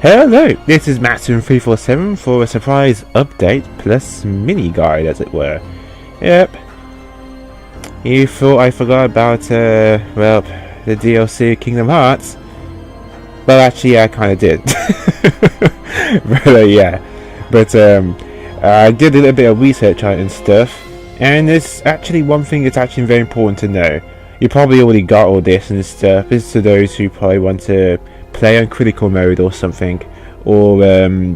Hello, this is Matson347 for a surprise update plus mini guide, as it were. Yep. You thought I forgot about, well, the DLC Kingdom Hearts? Well, actually, I kind of did. Really, yeah. But, I did a little bit of research on it and stuff, and there's actually one thing that's actually very important to know. You probably already got all this and stuff. This is to those who probably want to play on critical mode or something, or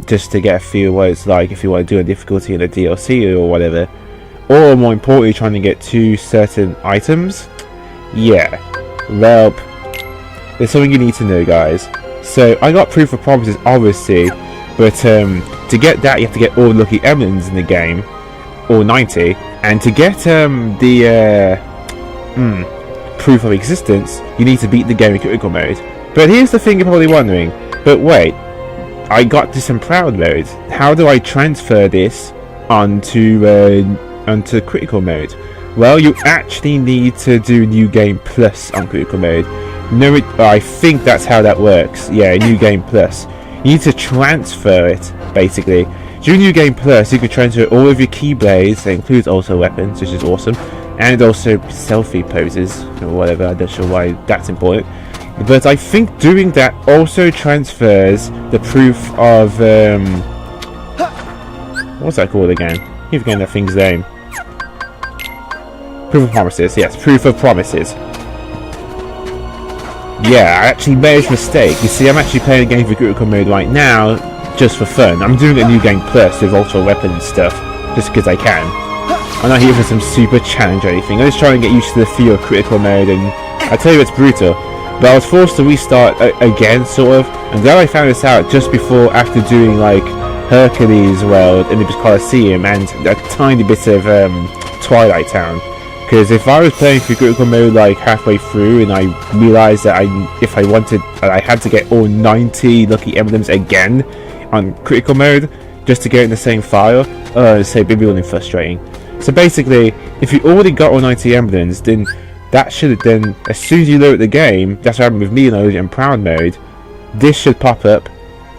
just to get a feel what it's like if you want to do a difficulty in a DLC or whatever, or more importantly trying to get to certain items. Yeah, well, there's something you need to know, guys. So I got proof of promises, obviously, but to get that you have to get all the lucky emblems in the game, all 90, and to get the proof of existence you need to beat the game in critical mode. But here's the thing you're probably wondering, but wait, I got this in proud mode. How do I transfer this onto critical mode? Well, you actually need to do New Game Plus on critical mode. No, I think that's how that works. Yeah, New Game Plus. You need to transfer it, basically. During New Game Plus, you can transfer all of your keyblades, that includes also weapons, which is awesome, and also selfie poses, or whatever. I'm not sure why that's important. But I think doing that also transfers the proof of what's that called again? I keep forgetting that thing's name. Proof of promises. Yes, proof of promises. Yeah, I actually made a mistake. You see, I'm actually playing a game for critical mode right now, just for fun. I'm doing a New Game Plus with ultra weapon and stuff, just because I can. I'm not here for some super challenge or anything. I'm just trying to get used to the feel of critical mode, and I tell you, it's brutal. But I was forced to restart again, sort of. I'm glad I found this out just before, after doing like Hercules World and the Colosseum and a tiny bit of Twilight Town. Because if I was playing through critical mode like halfway through and I realised that if I wanted, I had to get all 90 lucky emblems again on critical mode just to get in the same file, it's so really frustrating. So basically, if you already got all 90 emblems, then that should then, as soon as you load the game, that's what happened with me loaded in proud mode, this should pop up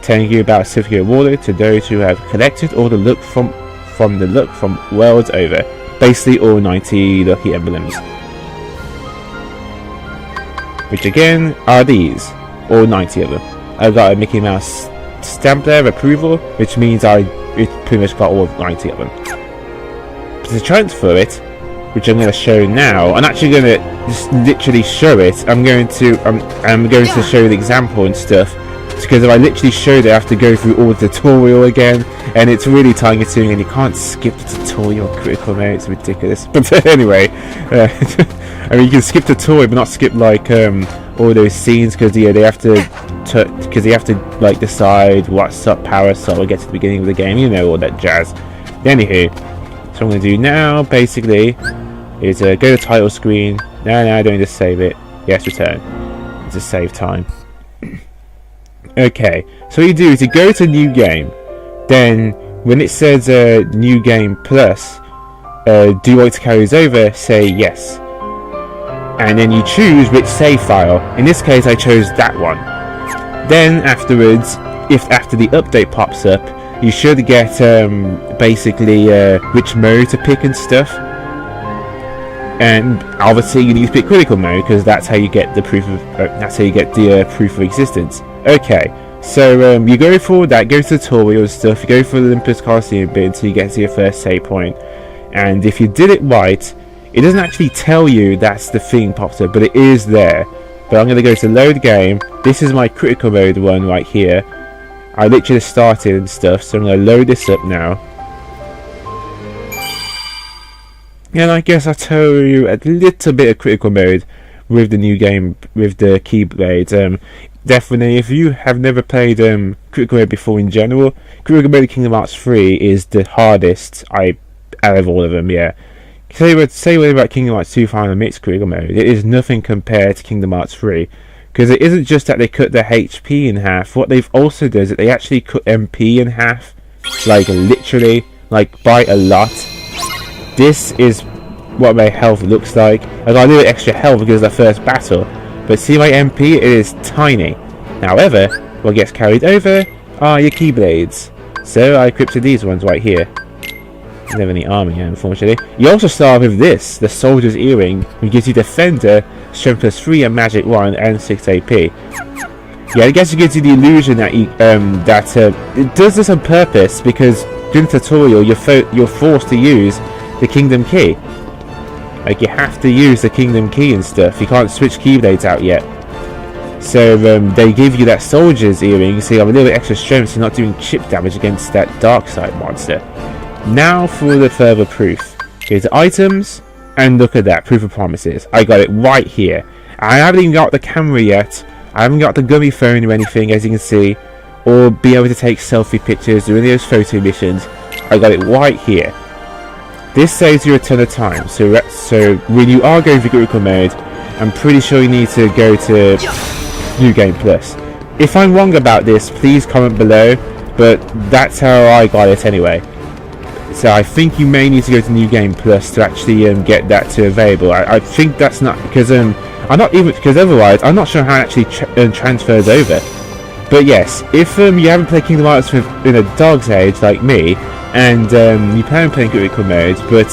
telling you about certificate awarded to those who have collected all the look from worlds over. Basically all 90 lucky emblems. Which again are these, all 90 of them. I've got a Mickey Mouse stamp there of approval, which means it pretty much got all 90 of them. But to transfer it, which I'm going to show now, I'm actually going to just literally show it. I'm going to show the example and stuff, because if I literally showed it I have to go through all the tutorial again, and it's really time consuming, and you can't skip the tutorial on critical mode. It's ridiculous. But anyway, I mean, you can skip the tutorial but not skip like all those scenes, because yeah, they have to like decide what's up, power up, or get to the beginning of the game, you know, all that jazz. Anywho, so I'm going to do now basically is go to title screen. No, don't just save it. Yes, return. It's a save time. Okay, so what you do is you go to new game, then when it says new game plus, do you want to carry this over, say yes, and then you choose which save file. In this case I chose that one. Then afterwards, if after the update pops up, you should get basically which mode to pick and stuff, and obviously you need to pick critical mode because that's how you get the proof of proof of existence. Okay, so you go for that, go to tutorial and stuff, you go for the Olympus Colosseum bit until you get to your first save point, and if you did it right, it doesn't actually tell you that's the thing pops up, but it is there. But I'm going to go to load game. This is my critical mode one right here. I literally started and stuff, so I'm going to load this up now. And I guess I'll tell you a little bit of critical mode with the new game, with the keyblades. Definitely, if you have never played critical mode before in general, critical mode Kingdom Hearts 3 is the hardest out of all of them, yeah. Say what about Kingdom Hearts 2 Final Mix critical mode, it is nothing compared to Kingdom Hearts 3. Because it isn't just that they cut the HP in half, what they've also done is that they actually cut MP in half, like literally, like by a lot. This is what my health looks like. I got a little extra health because of the first battle, but see my MP, it is tiny. However, what gets carried over are your Keyblades. So I equipped these ones right here. Don't have any armor here, unfortunately. You also start with this, the Soldier's Earring, which gives you Defender, Strength +3 and Magic 1 and 6 AP. Yeah, I guess it gives you the illusion that it does this on purpose because during the tutorial you're forced to use the Kingdom Key. Like, you have to use the Kingdom Key and stuff. You can't switch Keyblades out yet. So they give you that Soldier's Earring, so you have a little bit extra strength, so you're not doing chip damage against that Dark Side monster. Now for the further proof. Here's the items, and look at that, proof of promises. I got it right here. I haven't even got the camera yet. I haven't got the gummy phone or anything, as you can see, or be able to take selfie pictures or any of those photo missions. I got it right here. This saves you a ton of time, so when you are going for critical mode, I'm pretty sure you need to go to New Game Plus. If I'm wrong about this, please comment below, but that's how I got it anyway. So I think you may need to go to New Game Plus to actually get that to available. I think that's not because because otherwise I'm not sure how it actually transfers over. But yes, if you haven't played Kingdom Hearts in a dog's age like me, and you plan on playing critical mode, but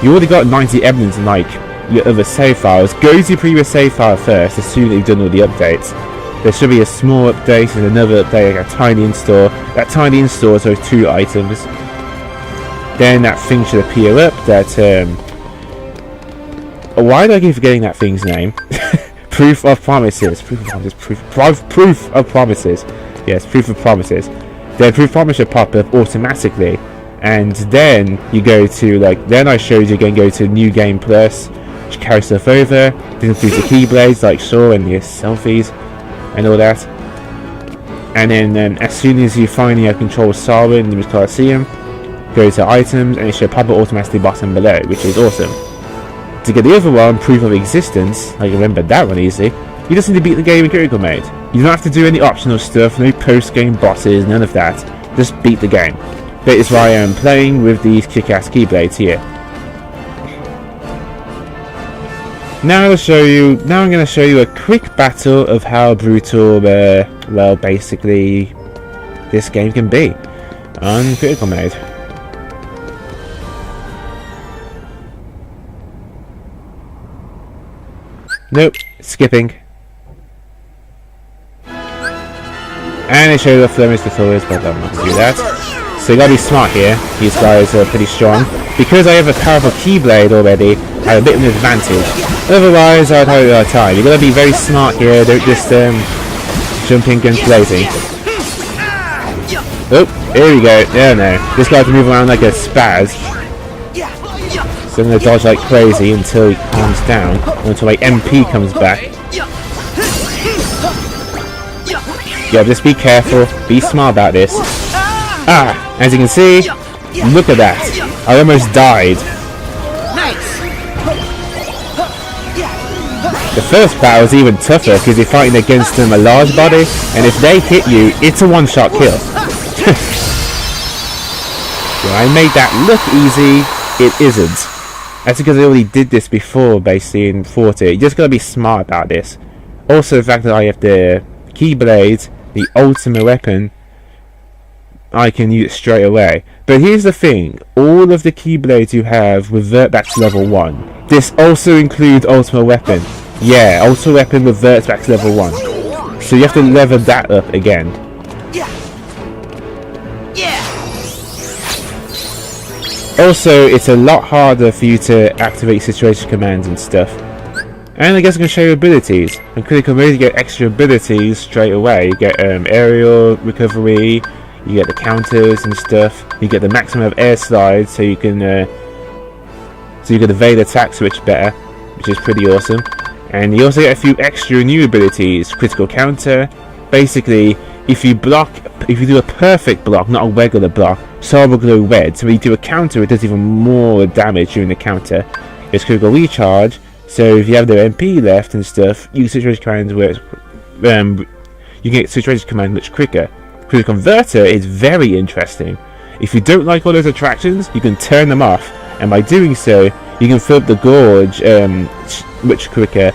you already got 90 evidence in like your other save files, go to your previous save file first as soon as you've done all the updates. There should be a small update and another update, like a tiny install. That tiny install is those 2 items. Then that thing should appear up, that, why do I keep forgetting that thing's name? Proof of promises. Proof of promises. Yes, proof of promises. Then proof of promise should pop up automatically. And then you go to, then I showed you again, go to New Game Plus, which carries stuff over. This includes the Keyblades, like Shaw, and the selfies, and all that. And then as soon as you finally have control of Sarah in the Coliseum, go to items and it should pop up automatically bottom below, which is awesome. To get the other one, proof of existence, I remembered that one easily, you just need to beat the game in critical mode. You don't have to do any optional stuff, no post-game bosses, none of that. Just beat the game. That is why I am playing with these kick-ass Keyblades here. Now I'm going to show you a quick battle of how brutal, well, basically, this game can be on critical mode. Nope, skipping. And it shows off Fleming's tutorials, but I'm not going to do that. So you gotta be smart here. These guys are pretty strong. Because I have a powerful Keyblade already, I have a bit of an advantage. Otherwise, I'd have a hard time. You gotta be very smart here, don't just jump in guns blazing. Oh, here we go. There, no. This guy can move around like a spaz. So I'm gonna dodge like crazy until he calms down, or until my MP comes back. Yeah, just be careful, be smart about this. Ah, as you can see, look at that. I almost died. The first battle is even tougher because you're fighting against them a large body, and if they hit you, it's a one-shot kill. Well, I made that look easy, it isn't. That's because I already did this before, basically, in 40. You just gotta be smart about this. Also, the fact that I have the Keyblade, the ultimate weapon, I can use it straight away. But here's the thing, all of the Keyblades you have revert back to level 1. This also includes ultimate weapon. Yeah, ultimate weapon reverts back to level 1. So you have to level that up again. Also, it's a lot harder for you to activate situation commands and stuff. And I guess I can show you abilities. On critical mode you get extra abilities straight away. You get aerial recovery, you get the counters and stuff, you get the maximum of air slides so you can evade attack switch better, which is pretty awesome. And you also get a few extra new abilities. Critical counter. Basically, if you do a perfect block, not a regular block, Soul will glow red. So when you do a counter, it does even more damage during the counter. It's critical recharge. So if you have the MP left and stuff, you get situation commands where you get situation command much quicker. Critical converter is very interesting. If you don't like all those attractions, you can turn them off, and by doing so, you can fill up the gorge much quicker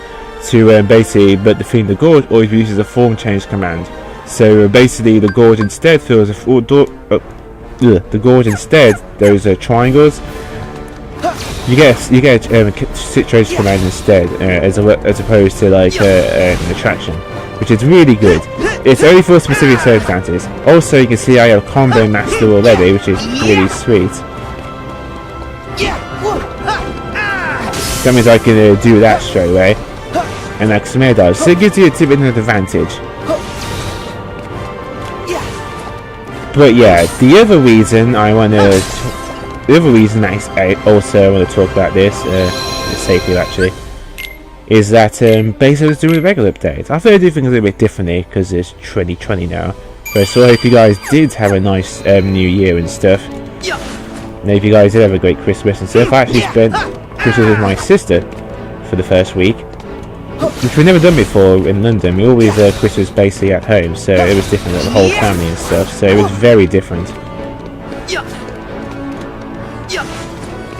to basically defeat the gorge, or if you use a form change command. So basically, the gorge instead fills the gorge instead those triangles. You get a situation command instead, as opposed to like an attraction, which is really good. It's only for specific circumstances. Also, you can see I have a combo master already, which is really sweet. That means I can do that straight away, and like Smear does. So it gives you a bit of an advantage. But yeah, the other reason I also want to talk about this, safely actually, is that basically I was doing a regular update. I thought I'd do things a little bit differently because it's 2020 now. But so I hope you guys did have a nice New Year and stuff. And if you guys did have a great Christmas and stuff, I actually spent Christmas with my sister for the first week, which we've never done before in London. We always Christmas basically at home, so it was different with the whole family and stuff. So it was very different.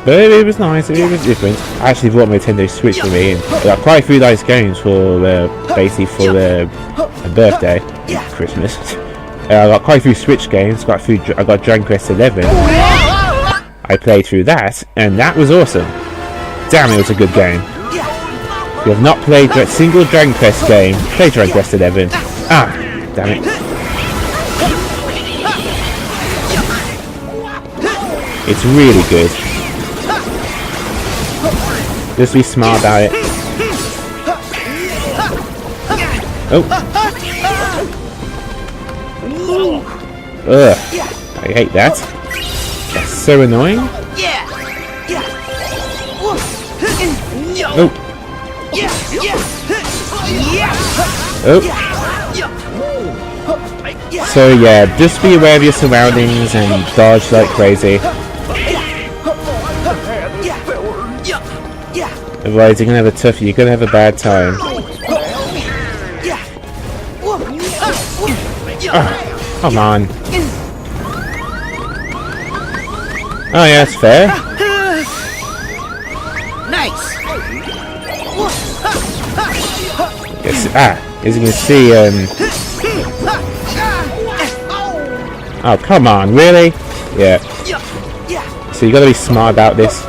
But it was nice, it was different. I actually bought my Nintendo Switch for me, and I got quite a few nice games for basically for the birthday, Christmas. I got quite a few Switch games. I got Dragon Quest 11. I played through that, and that was awesome. Damn, it was a good game. If you have not played a single Dragon Quest game, play Dragon Quest 11. Ah, damn it. It's really good. Just be smart about it. Oh. Ugh. I hate that. That's so annoying. Oh. Oh. So yeah, just be aware of your surroundings and dodge like crazy. Otherwise you're gonna have you're gonna have a bad time. Oh, come on. Oh yeah, that's fair. Nice. Yes, as you can see, oh come on, really? Yeah. So you gotta be smart about this.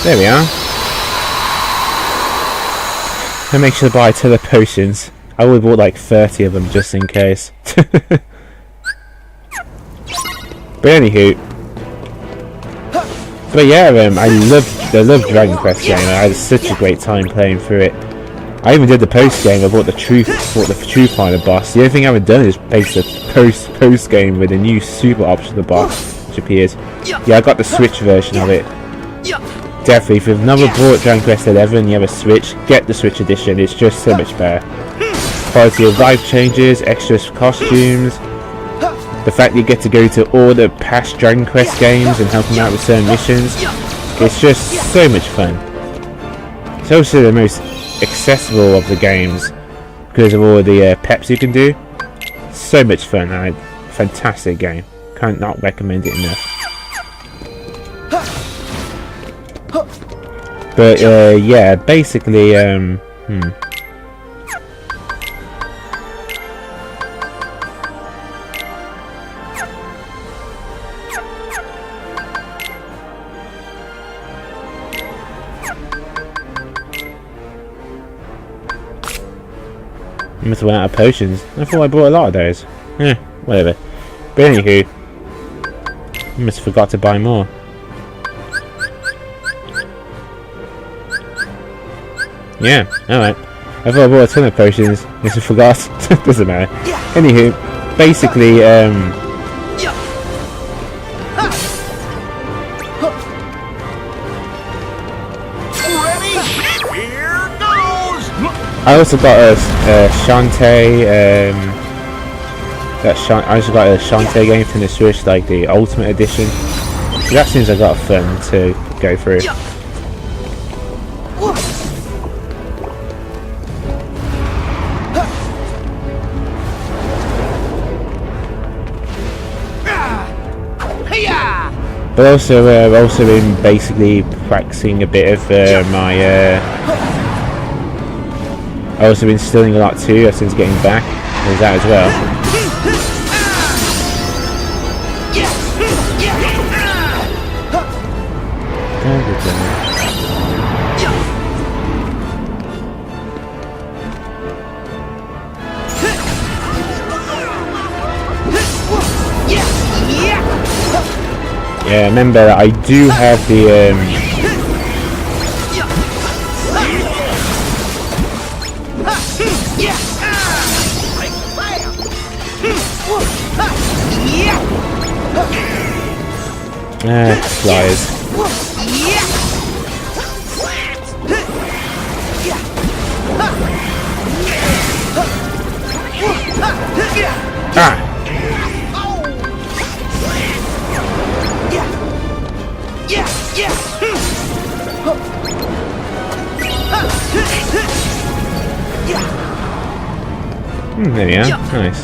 There we are. And make sure to buy 10 potions. I would have bought like 30 of them just in case. But anywho. But yeah, I love Dragon Quest game. I had such a great time playing through it. I even did the post game. I bought the True Finder boss. The only thing I haven't done is base the post game with a new super optional boss which appears. Yeah, I got the Switch version of it. Definitely, if you've never bought Dragon Quest 11, you have a Switch, get the Switch edition. It's just so much better. Quality of life changes, extra costumes, the fact that you get to go to all the past Dragon Quest games and help them out with certain missions. It's just so much fun. It's also the most accessible of the games because of all the peps you can do. So much fun, and fantastic game. Can't not recommend it enough. But yeah, basically, I must have run out of potions. I thought I bought a lot of those. Whatever. But anywho, I must have forgot to buy more. Yeah, alright. I thought I bought a ton of potions. I just forgot. Doesn't matter. Anywho, basically, I also got a Shantae, I also got a Shantae game from the Switch, like the Ultimate Edition. So that seems like a lot of fun to go through. But also, I've also been basically practicing a bit of I've also been stealing a lot too since getting back. There's that as well. Yeah, remember I do have the flies. Ah! There we are. Nice.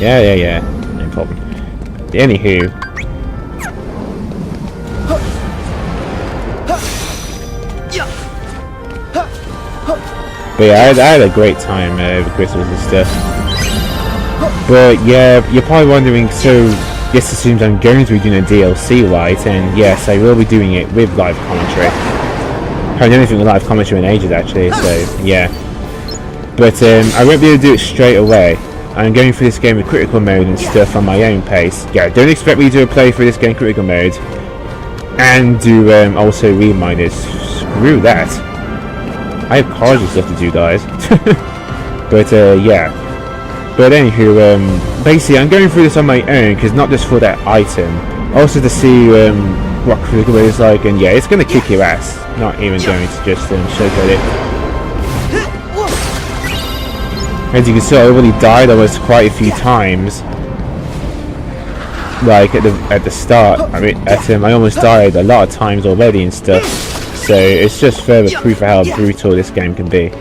Yeah. No problem. Anywho. But yeah, I had a great time over Christmas and stuff. But yeah, you're probably wondering, so this assumes I'm going to be doing a DLC, right? And yes, I will be doing it with live commentary. I haven't done anything with live commentary in ages actually, so yeah. But I won't be able to do it straight away. I'm going through this game with critical mode and stuff on my own pace. Yeah, don't expect me to do a play through this game critical mode. And do also reminders. Screw that. I have cards and stuff to do, guys. But yeah. But anywho, basically I'm going through this on my own, because not just for that item, also to see what critical mode is like, and yeah, it's going to kick your ass. Not even going to just showcase it. As you can see, I already died almost quite a few times. Like at the start, I mean, I almost died a lot of times already and stuff. So it's just further proof of how brutal this game can be.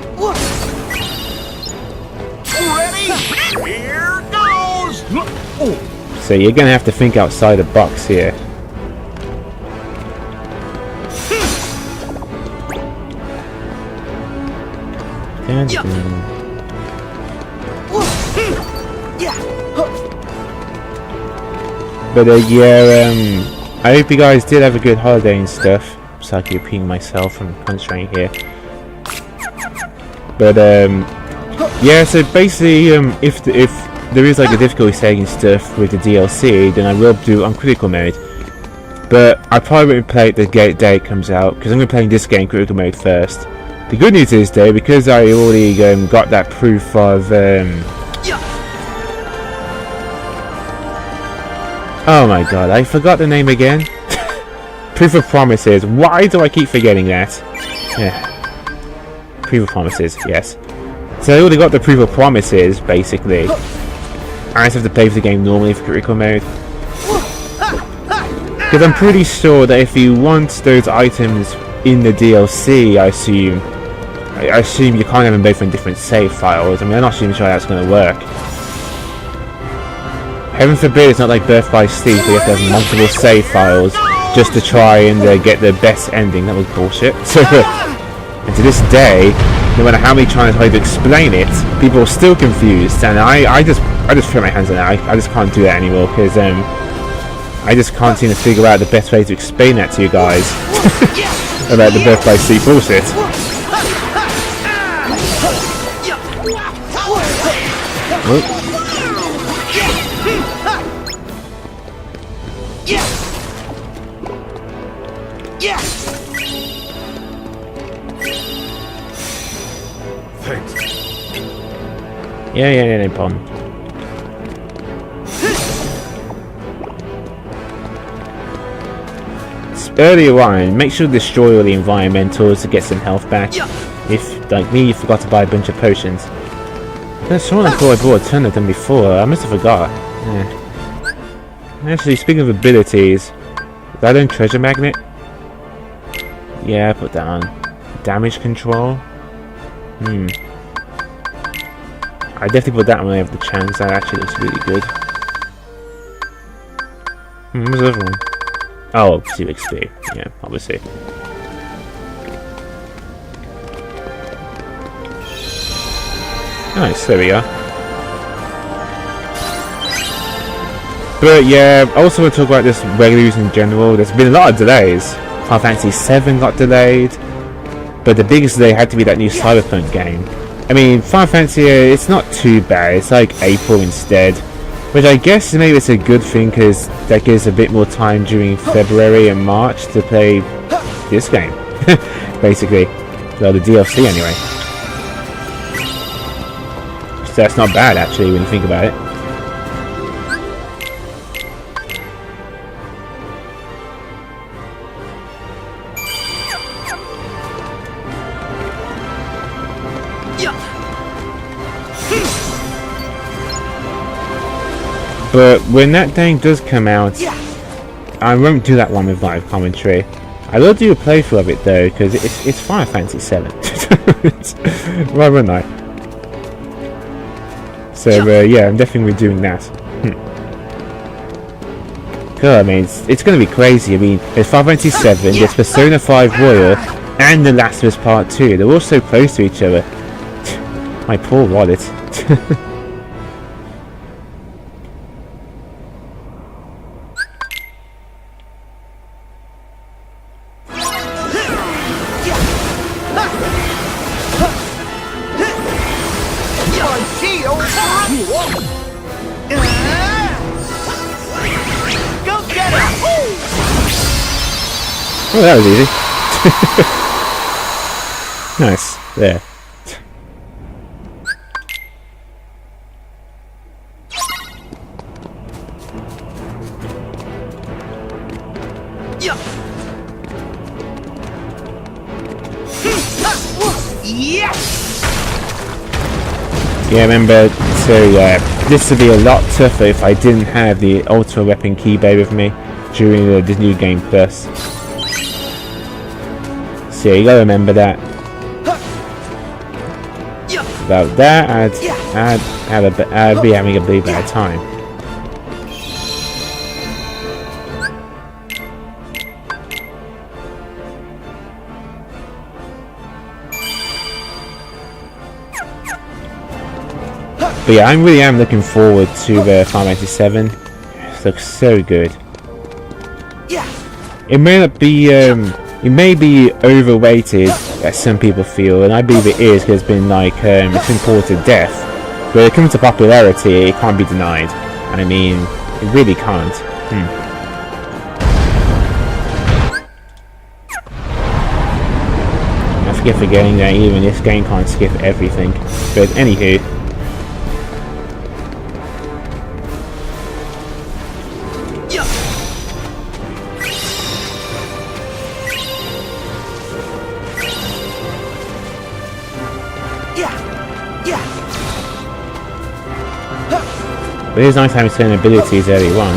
So you're gonna have to think outside the box here. But yeah, I hope you guys did have a good holiday and stuff. So I keep repeating myself from concentrating here. But yeah, so basically, if there is like a difficulty setting and stuff with the DLC, then I will do on critical mode. But I probably won't play it the day it comes out, because I'm going to be playing this game critical mode first. The good news is though, because I already got that proof of oh my god, I forgot the name again. Proof of promises. Why do I keep forgetting that? Yeah. Proof of promises, yes. So I already got the proof of promises, basically. I just have to play for the game normally for critical mode. Because I'm pretty sure that if you want those items in the DLC, I assume you can't have them both in different save files. I mean, I'm not even sure how that's going to work. Heaven forbid it's not like Birth by Sleep where you have to have multiple save files just to try and get the best ending. That was bullshit. And to this day, no matter how many times I try to explain it, people are still confused, and I just throw my hands on that. I just can't do that anymore, because I just can't seem to figure out the best way to explain that to you guys about the Birth by Sleep bullshit. Oh. Yeah, no problem. Earlier on, make sure to destroy all the environmentals to get some health back. If, like me, you forgot to buy a bunch of potions. There's someone I thought I bought a ton of them before. I must have forgot. Yeah. Actually, speaking of abilities, is that a treasure magnet? Yeah, put that on. Damage control. I definitely put that one when I have the chance. That actually looks really good. What's the other one? Oh, 2XP. Yeah, obviously. Nice, there we are. But yeah, I also want to talk about this regular use in general. There's been a lot of delays. Final Fantasy 7 got delayed, but the biggest delay had to be that new Cyberpunk game. I mean, Final Fantasy, it's not too bad. It's like April instead, which I guess maybe it's a good thing because that gives a bit more time during February and March to play this game, basically. Well, the DLC anyway. So that's not bad actually when you think about it. But when that game does come out, I won't do that one with live commentary. I will do a playthrough of it though, because it's Final Fantasy 7. Why wouldn't I? So yeah, I'm definitely doing that. God, I mean, it's going to be crazy. I mean, there's Final Fantasy 7, there's Persona 5 Royal, and The Last of Us Part 2. They're all so close to each other. My poor wallet. Oh, that was easy. Nice. There. Yeah, remember, so this would be a lot tougher if I didn't have the Ultra Weapon Keyblade with me during the New Game Plus. So you gotta remember that. Without that, I'd be having a really bad time. But yeah, I really am looking forward to Final Fantasy 7. It looks so good. It may not be, it may be overrated, as some people feel, and I believe it is because it's been like, it's been called to death. But when it comes to popularity, it can't be denied. I mean, it really can't. I keep forgetting that even this game can't skip everything. But anywho. But it is nice having certain abilities early on.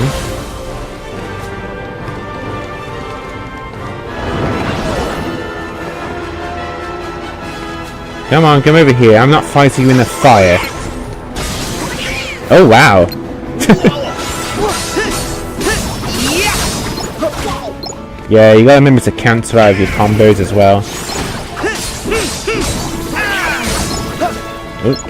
Come on, come over here. I'm not fighting you in the fire. Oh wow. Yeah, you gotta remember to cancel out your combos as well. Ooh.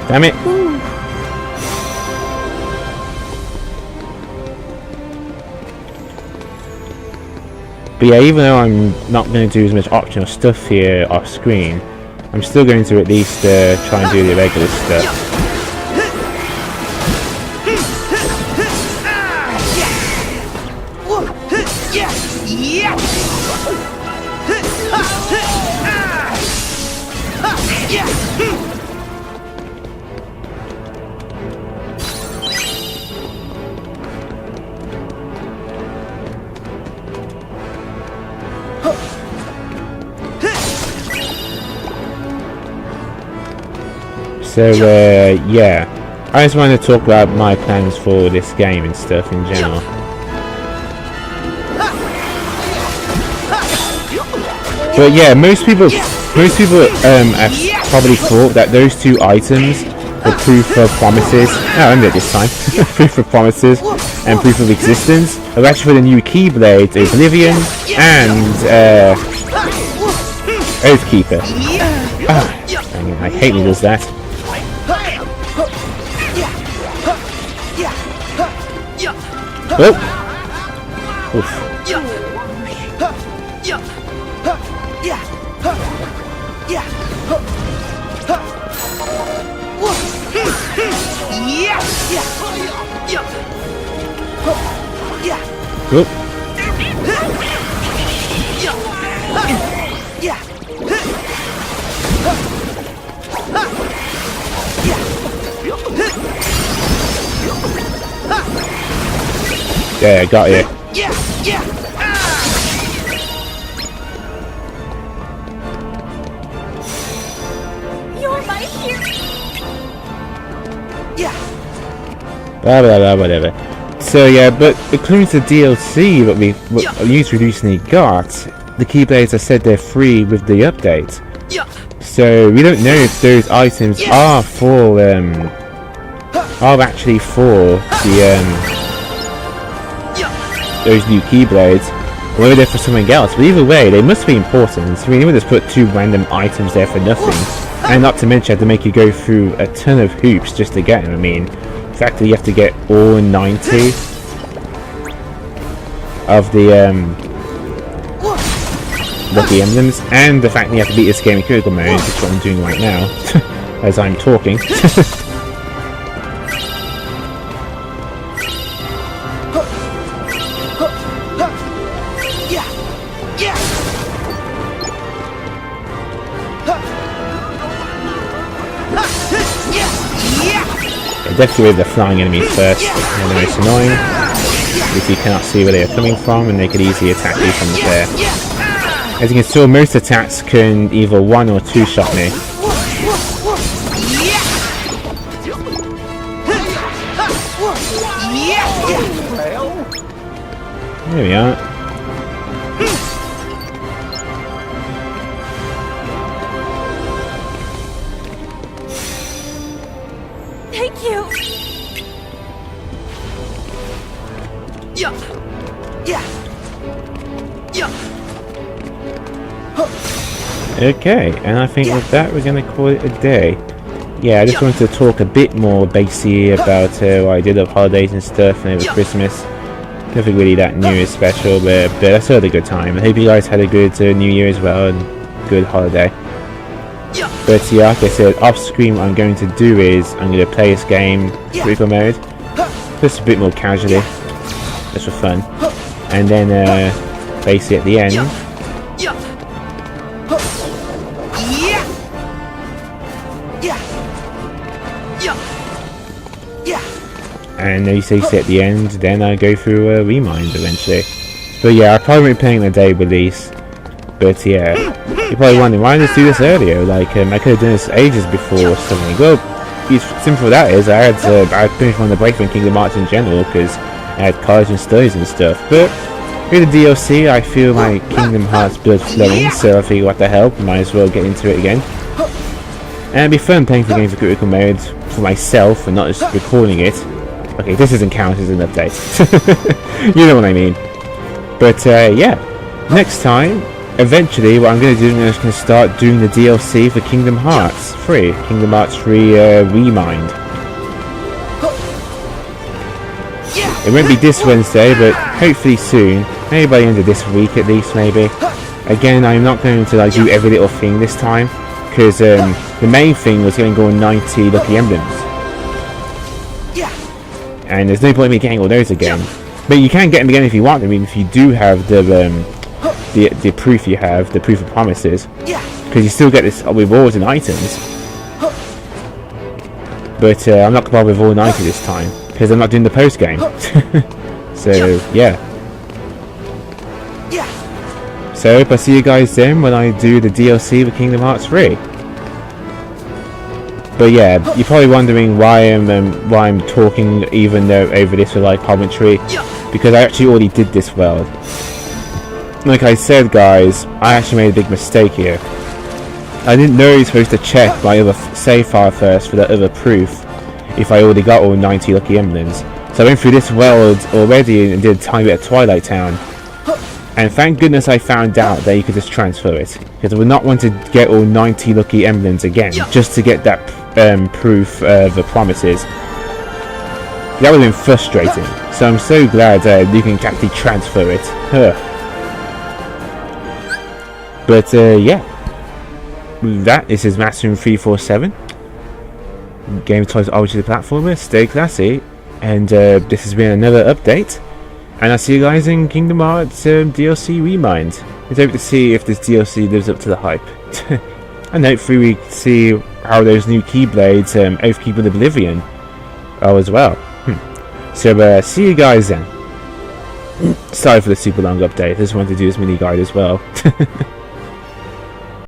Damn it. But yeah, even though I'm not going to do as much optional stuff here off screen, I'm still going to at least try and do the regular stuff. So yeah, I just want to talk about my plans for this game and stuff in general. But yeah, most people have probably thought that those two items, the proof of promises, I remember it this time, proof of promises and proof of existence, are actually for the new Keyblade, Oblivion, and Oathkeeper. Ah, dang it, I hate when he does that. Oh! Oof. Oop. Yeah, got you. You're my hero. Blah blah blah, whatever. So yeah, but according to the DLC that we used recently got, the Keyblades are said they're free with the update. So we don't know if those items are for are actually for the those new Keyblades, or whether they're for something else. But either way, they must be important. I mean, you would just put two random items there for nothing, and not to mention have to make you go through a ton of hoops just to get them. I mean, the fact that you have to get all 90 of the lucky emblems, and the fact that you have to beat this game in critical mode, which is what I'm doing right now as I'm talking. Definitely with the flying enemies first, they're the most annoying, because you cannot see where they are coming from and they could easily attack you from there. As you can see, most attacks can either one or two shot me. There we are. Thank you. Okay, and I think with that we're going to call it a day. Yeah, I just wanted to talk a bit more basically about what I did of holidays and stuff, and over Christmas. Nothing really that new or special, but I still had a good time. I hope you guys had a good New Year as well, and good holiday. But yeah, like I said, off screen what I'm going to do is I'm going to play this game critical mode, just a bit more casually, just for fun. And then basically at the end, and you see at the end, then I go through a Remind eventually. But yeah, I probably won't be playing the day release. But yeah, you're probably wondering, why didn't I just do this earlier? Like, I could have done this ages before or something. Well, the simple that is, I had finished on the break from Kingdom Hearts in general, because I had college and studies and stuff. But with the DLC, I feel like Kingdom Hearts blood flowing, so I figure what the hell, might as well get into it again. And it'd be fun playing the game for critical mode for myself and not just recording it. Okay, this doesn't count as an update. You know what I mean. But yeah, next time, eventually what I'm going to do is I'm just going to start doing the DLC for Kingdom Hearts 3. Kingdom Hearts 3 Remind. It won't be this Wednesday, but hopefully soon. Maybe by the end of this week at least, maybe. Again, I'm not going to like do every little thing this time, because the main thing was going to go on 90 lucky emblems. And there's no point in me getting all those again. But you can get them again if you want. I mean, if you do have the proof, you have the proof of promises, because you still get this rewards and items. But I'm not going to bother with all 90 this time, because I'm not doing the post game. So yeah. So I hope I see you guys then when I do the DLC for Kingdom Hearts 3. But yeah, you're probably wondering why I'm talking even though over this with like commentary, because I actually already did this world. Like I said, guys, I actually made a big mistake here. I didn't know you're supposed to check my other save file first for the other proof if I already got all 90 lucky emblems. So I went through this world already and did a tiny bit of Twilight Town. And thank goodness I found out that you could just transfer it, because I would not want to get all 90 lucky emblems again just to get that proof of the promises. That would have been frustrating. So I'm so glad you can actually transfer it. But yeah, with that, this is Maximum 347. Game Toys obviously the platformer. Stay classy, and this has been another update. And I'll see you guys in Kingdom Hearts DLC Remind. Let's hope to see if this DLC lives up to the hype. And hopefully we see how those new Keyblades Oathkeeper of Oblivion are as well. So see you guys then. Sorry for the super long update, I just wanted to do this mini guide as well.